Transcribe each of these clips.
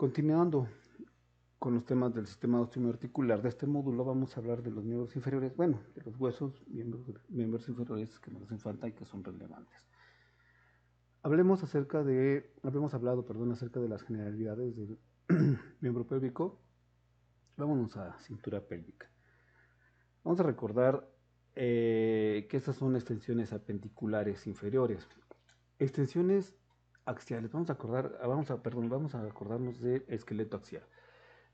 Continuando con los temas del sistema osteoarticular de este módulo, vamos a hablar de los miembros inferiores, bueno, de los huesos, miembros inferiores que nos hacen falta y que son relevantes. Habemos hablado, acerca de las generalidades del miembro pélvico. Vámonos a cintura pélvica. Vamos a recordar que estas son extensiones apendiculares inferiores. Extensiones axiales. Vamos a acordarnos del esqueleto axial.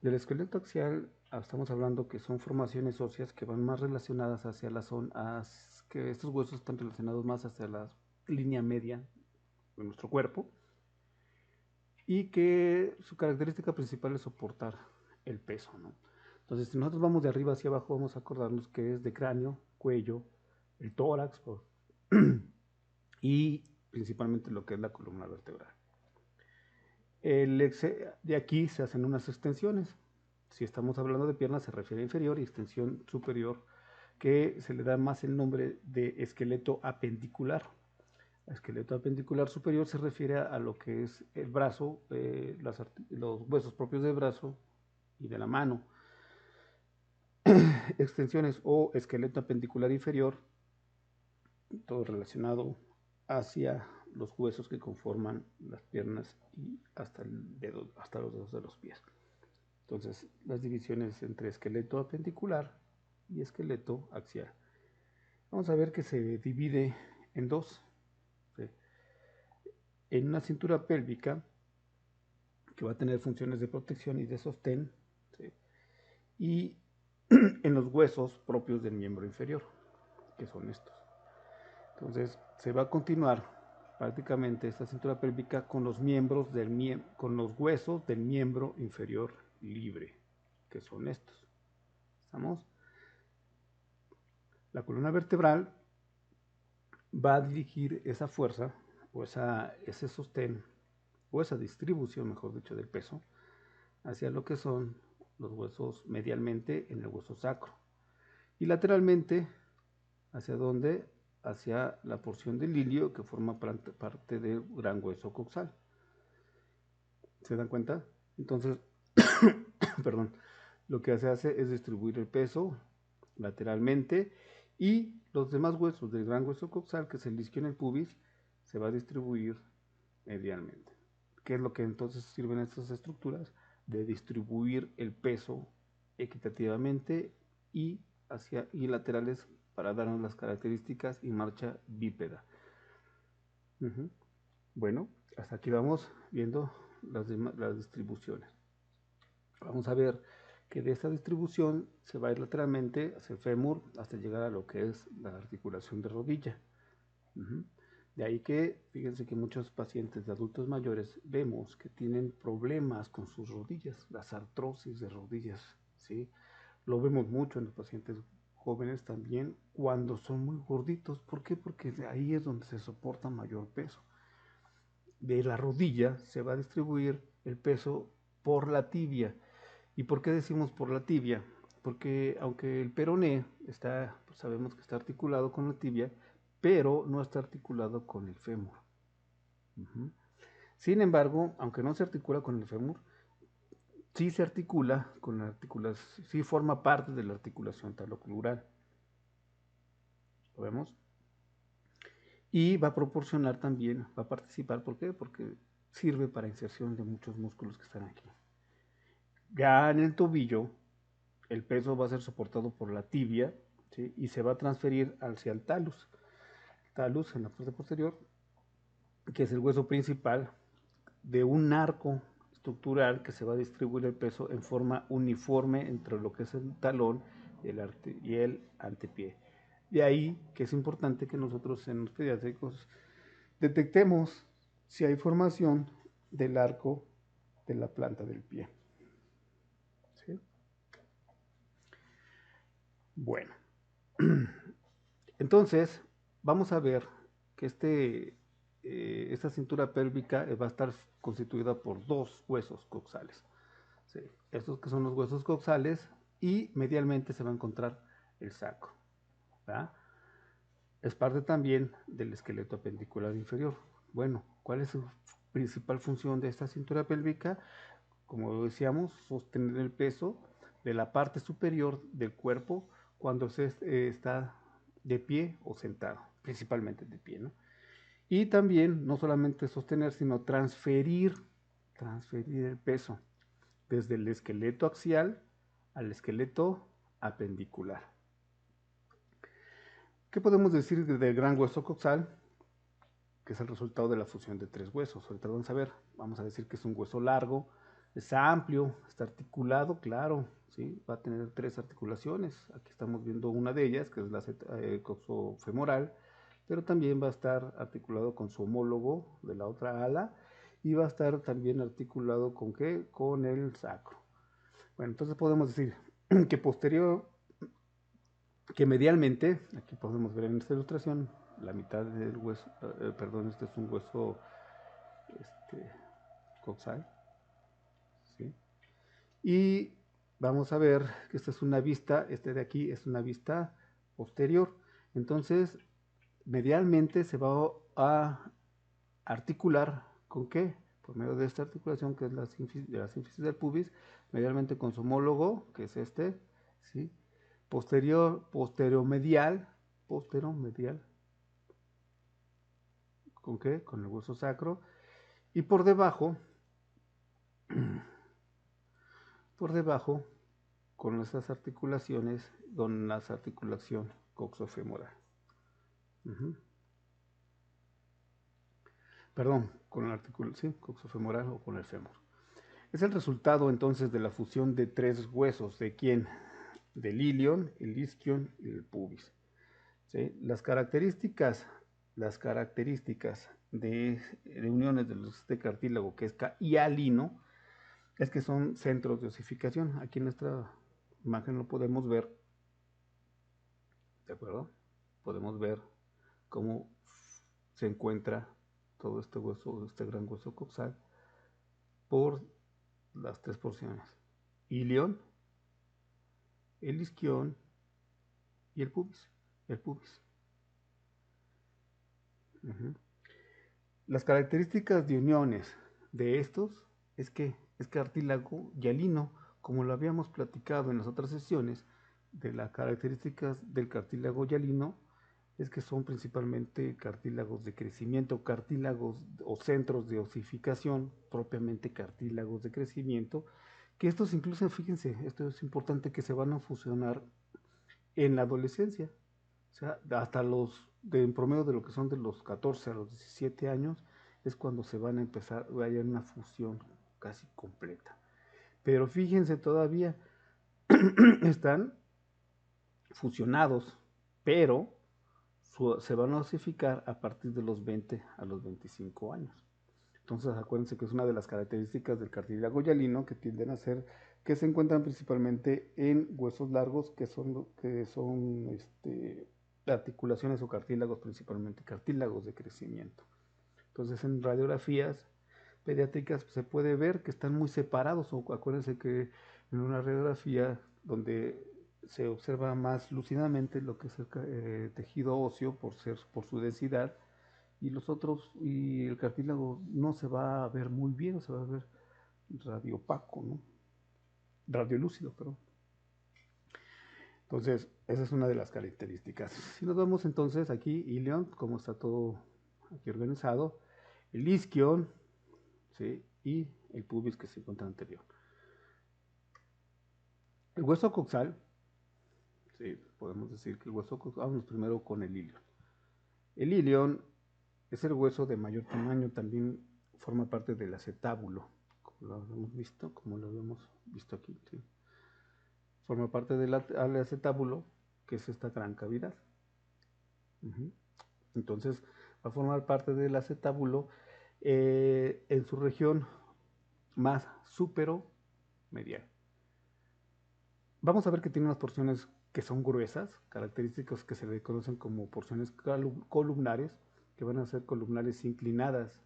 Del esqueleto axial estamos hablando que son formaciones óseas que van más relacionadas hacia la zona, que estos huesos están relacionados más hacia la línea media de nuestro cuerpo y que su característica principal es soportar el peso, ¿no? Entonces, si nosotros vamos de arriba hacia abajo, vamos a acordarnos que es de cráneo, cuello, el tórax y principalmente lo que es la columna vertebral. De aquí se hacen unas extensiones. Si estamos hablando de piernas, se refiere a inferior y extensión superior, que se le da más el nombre de esqueleto apendicular. Esqueleto apendicular superior se refiere a lo que es el brazo, los huesos propios del brazo y de la mano. Extensiones o esqueleto apendicular inferior, todo relacionado hacia los huesos que conforman las piernas y hasta los dedos de los pies. Entonces, las divisiones entre esqueleto apendicular y esqueleto axial. Vamos a ver que se divide en dos. ¿Sí? En una cintura pélvica, que va a tener funciones de protección y de sostén, ¿sí? Y en los huesos propios del miembro inferior, que son estos. Entonces, se va a continuar prácticamente esta cintura pélvica con los huesos del miembro inferior libre, que son estos. ¿Estamos? La columna vertebral va a dirigir esa fuerza o ese sostén o esa distribución, mejor dicho, del peso hacia lo que son los huesos medialmente en el hueso sacro y lateralmente hacia donde, hacia la porción del ilio que forma parte del gran hueso coxal. ¿Se dan cuenta? Entonces, perdón, lo que se hace es distribuir el peso lateralmente y los demás huesos del gran hueso coxal, que es el isquio en el pubis, se va a distribuir medialmente. ¿Qué es lo que entonces sirven estas estructuras? De distribuir el peso equitativamente y laterales para darnos las características y marcha bípeda. Bueno, hasta aquí vamos viendo las distribuciones. Vamos a ver que de esta distribución se va a ir lateralmente hacia el fémur hasta llegar a lo que es la articulación de rodilla. De ahí que, fíjense que muchos pacientes de adultos mayores vemos que tienen problemas con sus rodillas, las artrosis de rodillas, ¿sí? Lo vemos mucho en los pacientes jóvenes también cuando son muy gorditos. ¿Por qué? Porque de ahí es donde se soporta mayor peso. De la rodilla se va a distribuir el peso por la tibia. ¿Y por qué decimos por la tibia? Porque aunque el peroné sabemos que está articulado con la tibia, pero no está articulado con el fémur. Sin embargo, aunque no se articula con el fémur, sí se articula con la articulación, sí forma parte de la articulación talocrural. ¿Lo vemos? Y va a proporcionar también, va a participar, ¿por qué? Porque sirve para inserción de muchos músculos que están aquí. Ya en el tobillo, el peso va a ser soportado por la tibia, ¿sí? Y se va a transferir hacia el talus. Talus en la parte posterior, que es el hueso principal de un arco estructural que se va a distribuir el peso en forma uniforme entre lo que es el talón y el antepié. De ahí que es importante que nosotros en los pediátricos detectemos si hay formación del arco de la planta del pie. ¿Sí? Bueno, entonces vamos a ver que esta cintura pélvica va a estar constituida por dos huesos coxales. ¿Sí? Estos que son los huesos coxales y medialmente se va a encontrar el sacro. ¿Verdad? Es parte también del esqueleto apendicular inferior. Bueno, ¿cuál es su principal función de esta cintura pélvica? como decíamos, sostener el peso de la parte superior del cuerpo cuando se está de pie o sentado, principalmente de pie, ¿no? Y también no solamente sostener, sino transferir el peso desde el esqueleto axial al esqueleto apendicular. ¿Qué podemos decir del gran hueso coxal? Que es el resultado de la fusión de tres huesos. Ahorita vamos a decir que es un hueso largo, es amplio, está articulado, claro, ¿sí? Va a tener tres articulaciones. Aquí estamos viendo una de ellas, que es la coxofemoral, pero también va a estar articulado con su homólogo de la otra ala y va a estar también articulado con ¿qué? Con el sacro. Bueno, entonces podemos decir que medialmente, aquí podemos ver en esta ilustración, la mitad del hueso, perdón, este es un hueso coxal, ¿sí? Y vamos a ver que esta es una vista, este de aquí es una vista posterior. Entonces, medialmente se va a articular ¿con qué? Por medio de esta articulación que es la sínfisis del pubis, medialmente con su homólogo, que es este, ¿sí? Posteromedial, ¿con qué? Con el hueso sacro. Y por debajo, con estas articulaciones, con la articulación coxofemoral. Perdón, con la articulación coxofemoral o con el fémur. Es el resultado entonces de la fusión de tres huesos. ¿De quién? Del ilion, el isquion y el pubis. ¿Sí? Las características de uniones de este cartílago que es hialino es que son centros de osificación. Aquí en nuestra imagen lo podemos ver, ¿de acuerdo? Podemos ver cómo se encuentra todo este hueso, este gran hueso coxal, por las tres porciones: ilion, el isquion y el pubis. Las características de uniones de estos es que es cartílago hialino, como lo habíamos platicado en las otras sesiones. De las características del cartílago hialino es que son principalmente cartílagos de crecimiento, cartílagos o centros de osificación, propiamente cartílagos de crecimiento, que estos incluso, fíjense, esto es importante, que se van a fusionar en la adolescencia. O sea, hasta en promedio de lo que son de los 14 a los 17 años, es cuando se van a empezar, va a haber una fusión casi completa. Pero fíjense, todavía están fusionados, pero se van a osificar a partir de los 20 a los 25 años. Entonces, acuérdense que es una de las características del cartílago hialino, que tienden a ser, que se encuentran principalmente en huesos largos, que son articulaciones o cartílagos, principalmente cartílagos de crecimiento. Entonces, en radiografías pediátricas se puede ver que están muy separados, o acuérdense que en una radiografía donde se observa más lúcidamente lo que es el tejido óseo por su densidad, y los otros, y el cartílago no se va a ver muy bien, se va a ver radiopaco, ¿no? Radiolúcido, perdón. Entonces, esa es una de las características. Si nos vemos entonces aquí, ilion, cómo está todo aquí organizado, el isquion, ¿sí? Y el pubis que se encuentra anterior. El hueso coxal, sí, podemos decir que el hueso coxal, vamos primero con el ilion. El ilion es el hueso de mayor tamaño, también forma parte del acetábulo, como lo habíamos visto aquí, ¿sí? Forma parte del acetábulo, que es esta gran cavidad. Entonces, va a formar parte del acetábulo en su región más superomedial. Vamos a ver que tiene unas porciones que son gruesas, características que se le conocen como porciones columnares, que van a ser columnares inclinadas.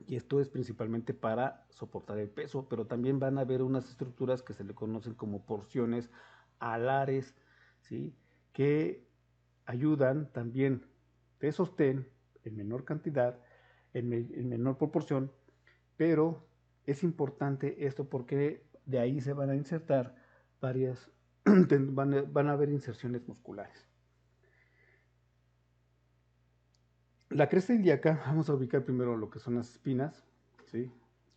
Y esto es principalmente para soportar el peso, pero también van a haber unas estructuras que se le conocen como porciones alares, ¿sí? Que ayudan también de sostén en menor cantidad, en menor proporción, pero Es importante esto porque de ahí se van a insertar varias, van a haber inserciones musculares. La cresta ilíaca, vamos a ubicar primero lo que son las espinas, ¿sí?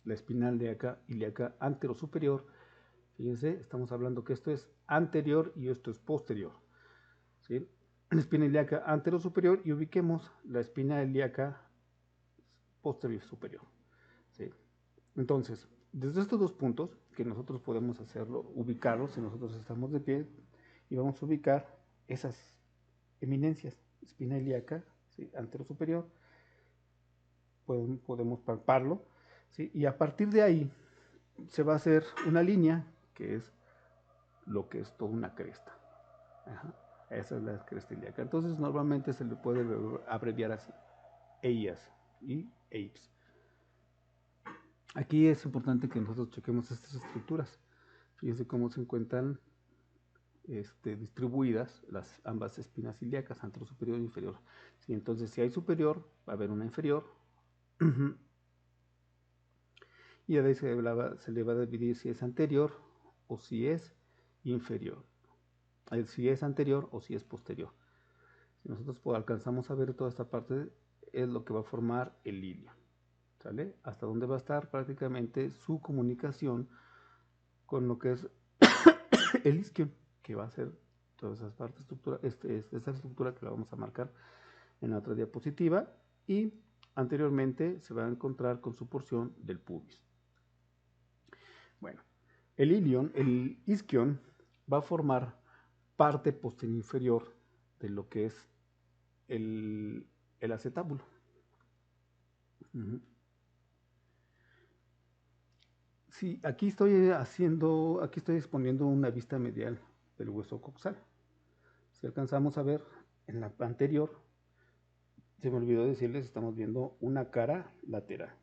La espina ilíaca anterosuperior. Fíjense, estamos hablando que esto es anterior y esto es posterior, ¿sí? La espina ilíaca anterosuperior, y ubiquemos la espina ilíaca posterior superior, ¿sí? Entonces, desde estos dos puntos, que nosotros podemos hacerlo, ubicarlos si nosotros estamos de pie, y vamos a ubicar esas eminencias, espina ilíaca, ¿sí? Anterosuperior, podemos palparlo, ¿sí? Y a partir de ahí se va a hacer una línea que es lo que es toda una cresta. Ajá. Esa es la cresta ilíaca. Entonces normalmente se le puede abreviar así, EIAS y EIPS. Aquí es importante que nosotros chequemos estas estructuras. Fíjense cómo se encuentran distribuidas ambas espinas ilíacas, anterosuperior e inferior. ¿Sí? Entonces, si hay superior, va a haber una inferior. Y a veces se le va a dividir si es anterior o si es inferior. Si es anterior o si es posterior. Si nosotros alcanzamos a ver toda esta parte, es lo que va a formar el ilion. ¿Sale? Hasta donde va a estar prácticamente su comunicación con lo que es el isquion, que va a ser todas esas partes estructura, esta estructura que la vamos a marcar en la otra diapositiva, y anteriormente se va a encontrar con su porción del pubis. Bueno, el isquion va a formar parte posterior inferior de lo que es el acetábulo. Sí, aquí estoy exponiendo una vista medial del hueso coxal. Si alcanzamos a ver en la anterior, se me olvidó decirles, estamos viendo una cara lateral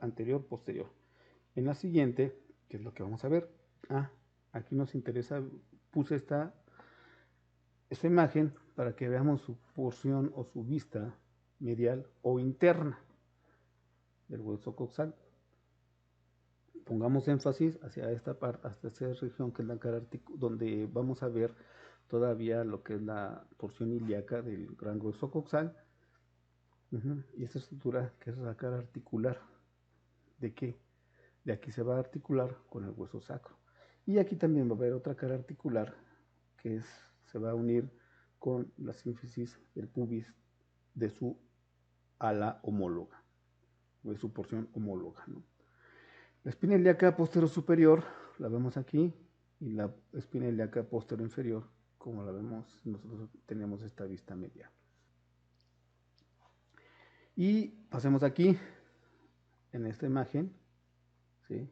anterior, posterior. En la siguiente, ¿qué es lo que vamos a ver? Aquí nos interesa, puse esta imagen para que veamos su porción o su vista medial o interna del hueso coxal. Pongamos énfasis hacia esta parte, hasta esta región que es la cara donde vamos a ver todavía lo que es la porción ilíaca del gran hueso coxal. Y esta estructura que es la cara articular. ¿De qué? De aquí se va a articular con el hueso sacro. Y aquí también va a haber otra cara articular que se va a unir con la sínfisis del pubis de su ala homóloga, o de su porción homóloga, ¿no? La espina ilíaca posterior superior la vemos aquí, y la espina ilíaca posterior inferior, como la vemos, nosotros tenemos esta vista medial. Y pasemos aquí, en esta imagen, ¿sí?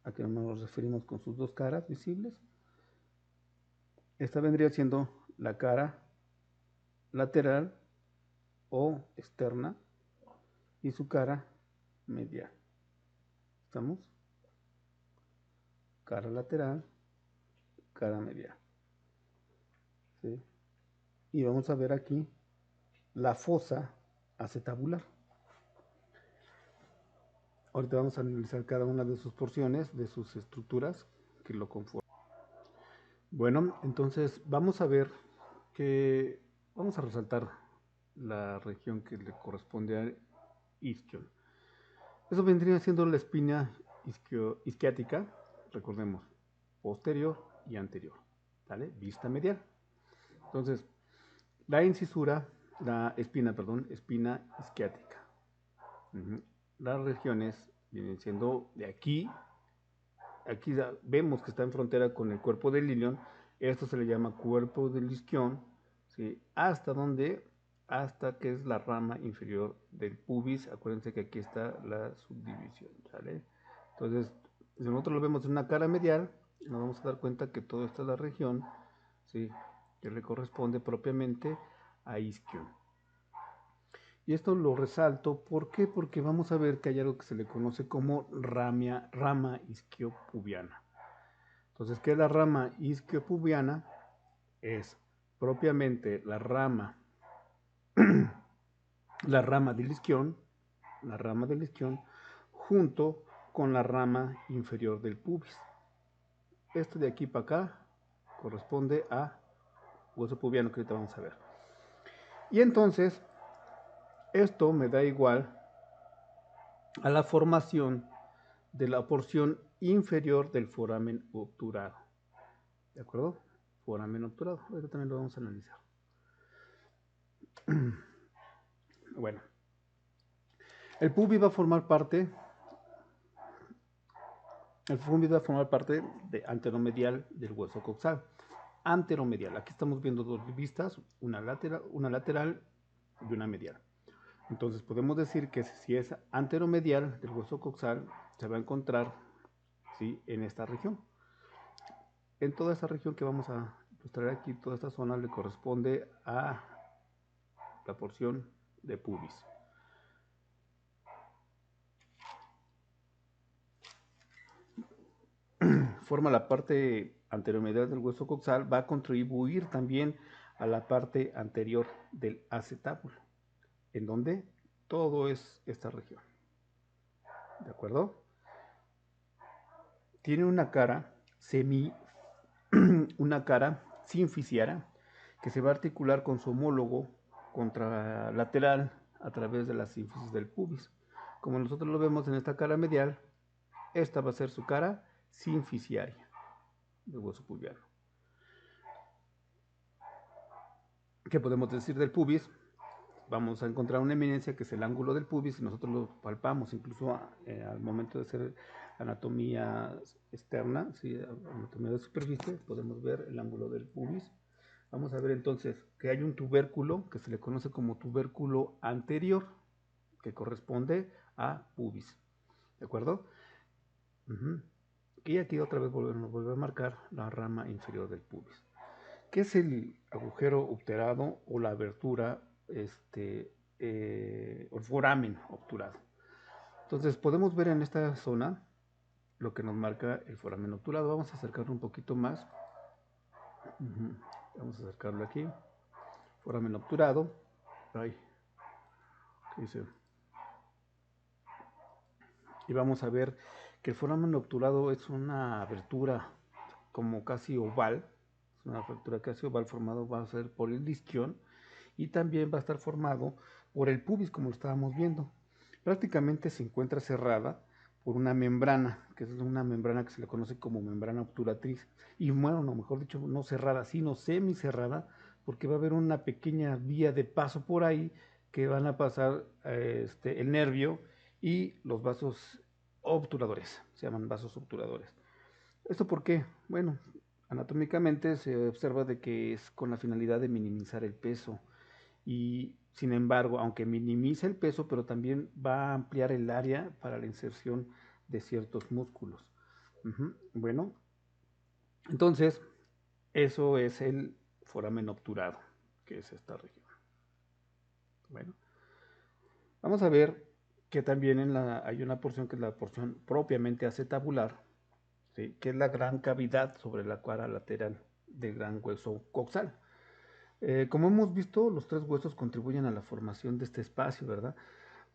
A que nos referimos con sus dos caras visibles. Esta vendría siendo la cara lateral o externa y su cara medial. ¿Estamos? Cara lateral, cara medial. ¿Sí? Y vamos a ver aquí la fosa acetabular. Ahorita vamos a analizar cada una de sus porciones, de sus estructuras que lo conforman. Bueno, entonces vamos a ver que vamos a resaltar la región que le corresponde al isquion. Eso vendría siendo la espina isquiática, recordemos, posterior y anterior, ¿vale? Vista medial. Entonces, la espina isquiática. Las regiones vienen siendo de aquí vemos que está en frontera con el cuerpo del ilion. Esto se le llama cuerpo del isquion, ¿sí? Hasta que es la rama inferior del pubis. Acuérdense que aquí está la subdivisión, ¿sale? Entonces, si nosotros lo vemos en una cara medial, nos vamos a dar cuenta que toda esta es la región, ¿sí? Que le corresponde propiamente a isquion. Y esto lo resalto, ¿por qué? Porque vamos a ver que hay algo que se le conoce como rama isquiopubiana. Entonces, ¿qué es la rama isquiopubiana? Es propiamente la rama del isquion junto con la rama inferior del pubis. Esto de aquí para acá corresponde a hueso pubiano, que ahorita vamos a ver. Y entonces, esto me da igual a la formación de la porción inferior del foramen obturado. ¿De acuerdo? Foramen obturado. Ahorita también lo vamos a analizar. Bueno, el pubis va a formar parte de anteromedial del hueso coxal. Anteromedial. Aquí estamos viendo dos vistas, una lateral y una medial. Entonces podemos decir que si es anteromedial del hueso coxal, se va a encontrar, ¿sí?, en esta región. En toda esta región que vamos a ilustrar aquí, toda esta zona le corresponde a la porción de pubis. Forma la parte anteromedial del hueso coxal, va a contribuir también a la parte anterior del acetábulo, en donde todo es esta región. ¿De acuerdo? Tiene una cara sinficiara que se va a articular con su homólogo contralateral a través de la sínfisis del pubis. Como nosotros lo vemos en esta cara medial, esta va a ser su cara sinficiaria del hueso pubiano. ¿Qué podemos decir del pubis? Vamos a encontrar una eminencia que es el ángulo del pubis y nosotros lo palpamos incluso al momento de hacer anatomía externa, ¿sí?, anatomía de superficie, podemos ver el ángulo del pubis. Vamos a ver entonces que hay un tubérculo que se le conoce como tubérculo anterior, que corresponde a pubis. ¿De acuerdo? Y aquí otra vez nos vuelve a marcar la rama inferior del pubis. ¿Qué es el agujero obturado o la abertura, o el foramen obturado? Entonces podemos ver en esta zona lo que nos marca el foramen obturado. Vamos a acercarlo un poquito más. Vamos a acercarlo aquí. Foramen obturado. Ay, ¿qué dice? Y vamos a ver que el foramen obturado es una abertura como casi oval. Es una abertura casi oval formado, va a ser por el isquion, y también va a estar formado por el pubis, como lo estábamos viendo. Prácticamente se encuentra cerrada por una membrana, que es una membrana que se le conoce como membrana obturatriz. Y bueno, no, mejor dicho, no cerrada, sino semicerrada, porque va a haber una pequeña vía de paso por ahí que van a pasar el nervio y los vasos obturadores, se llaman vasos obturadores. ¿Esto por qué? Bueno, anatómicamente se observa de que es con la finalidad de minimizar el peso y sin embargo, aunque minimiza el peso, pero también va a ampliar el área para la inserción de ciertos músculos. Bueno, entonces eso es el foramen obturado, que es esta región. Bueno, vamos a ver que también hay una porción que es la porción propiamente acetabular, ¿sí?, que es la gran cavidad sobre la cara lateral del gran hueso coxal. Como hemos visto, los tres huesos contribuyen a la formación de este espacio, ¿verdad?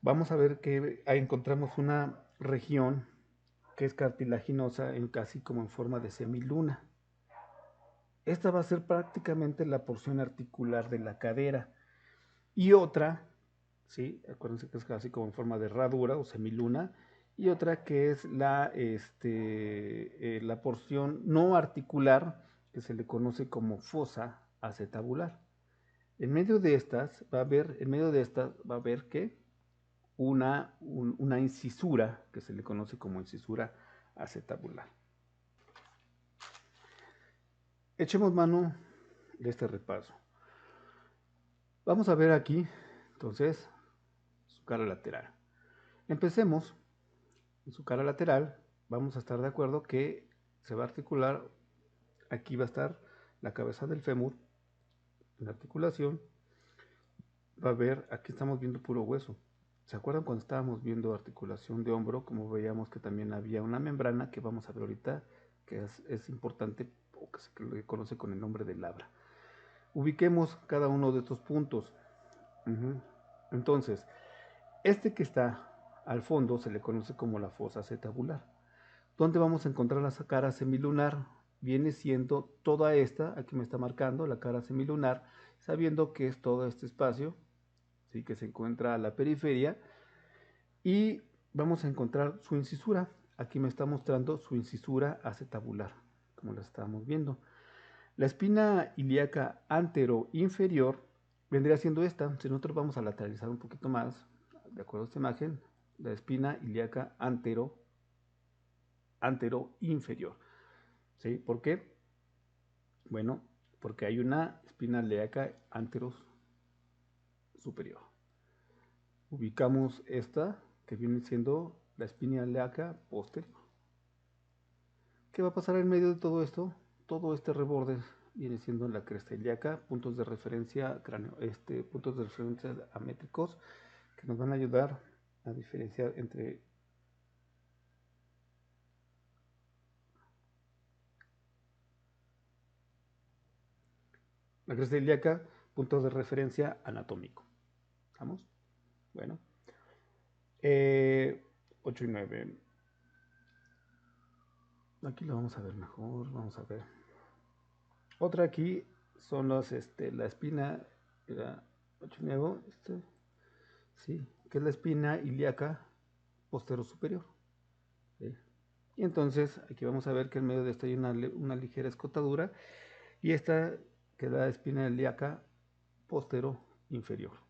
Vamos a ver que ahí encontramos una región que es cartilaginosa, casi como en forma de semiluna. Esta va a ser prácticamente la porción articular de la cadera. Y otra, ¿sí?, acuérdense que es casi como en forma de herradura o semiluna. Y otra que es la porción no articular, que se le conoce como fosa acetabular. En medio de estas va a haber ¿qué? Una incisura que se le conoce como incisura acetabular. Echemos mano de este repaso. Vamos a ver aquí, entonces, su cara lateral. Empecemos en su cara lateral. Vamos a estar de acuerdo que se va a articular, aquí va a estar la cabeza del fémur, la articulación. Va a ver, aquí estamos viendo puro hueso. ¿Se acuerdan cuando estábamos viendo articulación de hombro, como veíamos que también había una membrana que vamos a ver ahorita, que es importante, o que se le conoce con el nombre de labra? Ubiquemos cada uno de estos puntos. Entonces, este que está al fondo se le conoce como la fosa acetabular. ¿Dónde vamos a encontrar la cara semilunar? Viene siendo toda esta, aquí me está marcando la cara semilunar, sabiendo que es todo este espacio, ¿sí? Que se encuentra a la periferia, y vamos a encontrar su incisura. Aquí me está mostrando su incisura acetabular, como la estábamos viendo. La espina ilíaca antero-inferior vendría siendo esta. Si nosotros vamos a lateralizar un poquito más, de acuerdo a esta imagen, la espina ilíaca antero-inferior. ¿Sí? ¿Por qué? Bueno, porque hay una espina ilíaca antero-superior. Ubicamos esta, que viene siendo la espina ilíaca posterior. ¿Qué va a pasar en medio de todo esto? Todo este reborde viene siendo la cresta ilíaca, puntos de referencia puntos de referencia amétricos que nos van a ayudar a diferenciar entre la cresta ilíaca, puntos de referencia anatómico. ¿Vamos? Bueno. 8 y 9. Aquí lo vamos a ver mejor. Vamos a ver. Otra aquí son la espina, era 8 y 9, sí, que es la espina ilíaca postero superior. ¿Sí? Y entonces aquí vamos a ver que en medio de esto hay una ligera escotadura, y esta que es la espina ilíaca postero inferior.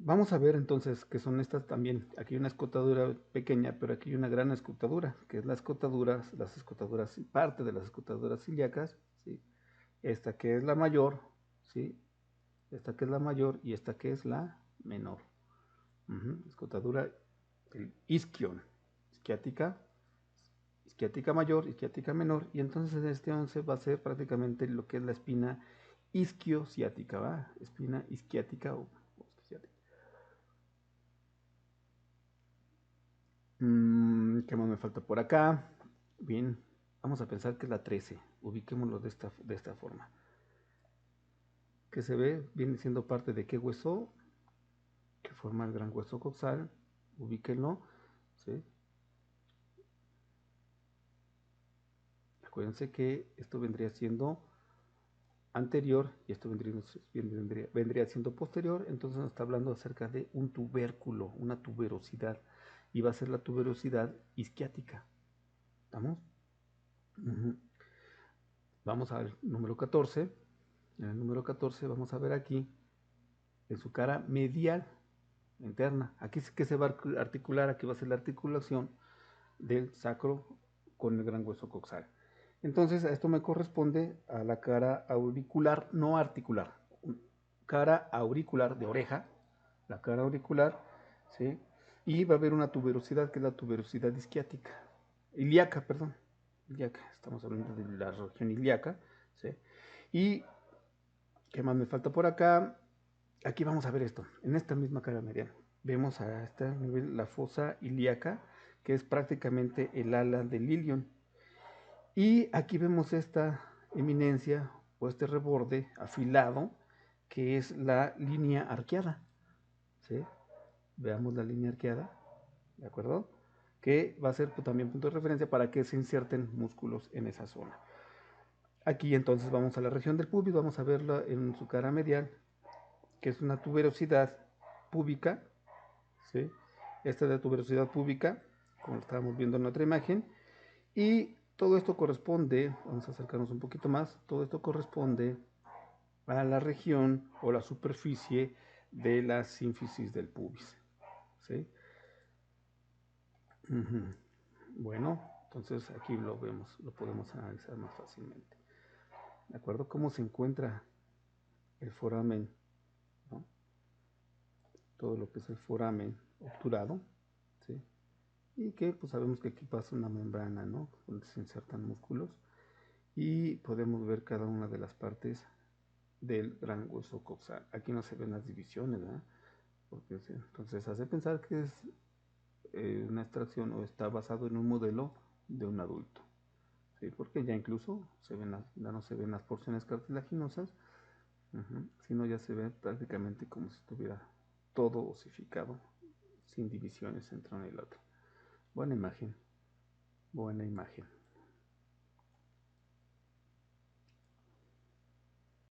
Vamos a ver entonces que son estas también. Aquí hay una escotadura pequeña, pero aquí hay una gran escotadura, que es las escotaduras, parte de las escotaduras ilíacas, ¿sí? Esta que es la mayor, ¿sí? Esta que es la mayor y esta que es la menor. Escotadura, el isquion, isquiática mayor, isquiática menor, y entonces en este 11 va a ser prácticamente lo que es la espina isquiociática, ¿va? Espina isquiática o isquiática. ¿Qué más me falta por acá? Bien, vamos a pensar que es la 13. Ubiquémoslo de esta forma. ¿Qué se ve? Viene siendo parte de qué hueso, que forma el gran hueso coxal. Ubíquenlo, ¿sí? Acuérdense que esto vendría siendo anterior y esto vendría siendo posterior. Entonces nos está hablando acerca de un tubérculo, una tuberosidad, y va a ser la tuberosidad isquiática. ¿Estamos? Vamos al número 14. En el número 14 vamos a ver aquí en su cara medial interna. Aquí sí que se va a articular, aquí va a ser la articulación del sacro con el gran hueso coxal. Entonces a esto me corresponde a la cara auricular, no articular, cara auricular de oreja, la cara auricular, ¿sí? Y va a haber una tuberosidad que es la tuberosidad ilíaca, perdón, ilíaca, estamos hablando de la región ilíaca, ¿sí? Y ¿qué más me falta por acá? Aquí vamos a ver esto, en esta misma cara medial. Vemos a este nivel la fosa ilíaca, que es prácticamente el ala del ilion. Y aquí vemos esta eminencia o este reborde afilado, que es la línea arqueada. ¿Sí? Veamos la línea arqueada, ¿de acuerdo? Que va a ser también punto de referencia para que se inserten músculos en esa zona. Aquí entonces vamos a la región del pubis, vamos a verla en su cara medial, que es una tuberosidad púbica, ¿sí? Esta es la tuberosidad púbica, como estábamos viendo en otra imagen, y todo esto corresponde, vamos a acercarnos un poquito más, todo esto corresponde a la región o la superficie de la sínfisis del pubis, ¿sí? Bueno, entonces aquí lo vemos, lo podemos analizar más fácilmente. ¿De acuerdo? ¿Cómo se encuentra el foramen? ¿No? Todo lo que es el foramen obturado, ¿sí? Y que pues sabemos que aquí pasa una membrana, ¿no? Donde se insertan músculos y podemos ver cada una de las partes del gran hueso coxal. Aquí no se ven las divisiones, ¿verdad? Porque, sí, entonces hace pensar que es una extracción o está basado en un modelo de un adulto, ¿sí? Porque ya incluso ya no se ven las porciones cartilaginosas, sino ya se ve prácticamente como si estuviera todo osificado, sin divisiones entre uno y el otro. Buena imagen, buena imagen.